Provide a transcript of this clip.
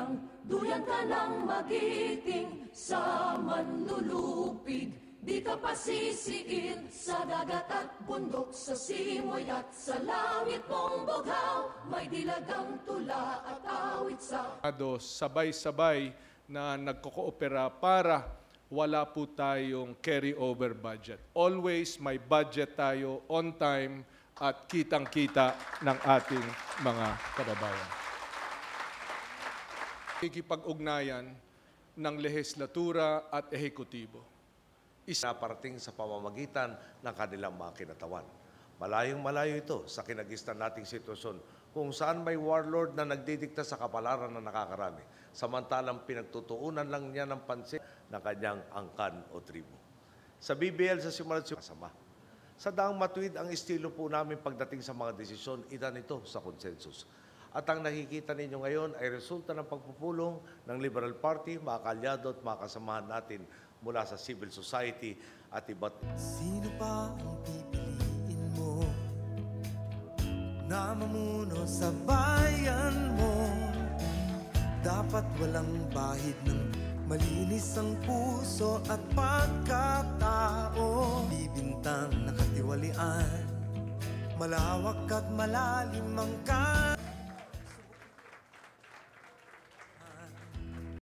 kang duyan ka ng magiting sa manlulupig. Di ka pasisiin sa dagat at bundok, sa simoy at sa langit mong bughaw. May dilagang tula at awit sa sabay-sabay na nagko-koopera para wala po tayong carry-over budget. Always may budget tayo on time at kitang-kita ng ating mga kababayan. Ikipag-ugnayan ng lehislatura at ehekutibo. Naparating sa pamamagitan ng kanilang mga kinatawan. Malayong-malayo ito sa kinagisnan nating sitwasyon kung saan may warlord na nagdidikta sa kapalaran na nakakarami, samantalang pinagtutuunan lang niya ng pansin ng kanyang angkan o tribo. Sa BBL sa simula't kasama. Sa daang matuwid ang estilo po namin pagdating sa mga desisyon, ilan ito sa konsensus. At ang nakikita ninyo ngayon ay resulta ng pagpupulong ng Liberal Party, mga kaalyado at mga kasamahan natin mula sa civil society at iba't. Sino pa ang pipiliin mo na mamuno sa bayan mo? Dapat walang bahid ng malinis ang puso at pagkatao. Bibintang nakatiwalian, malawak at malalim ang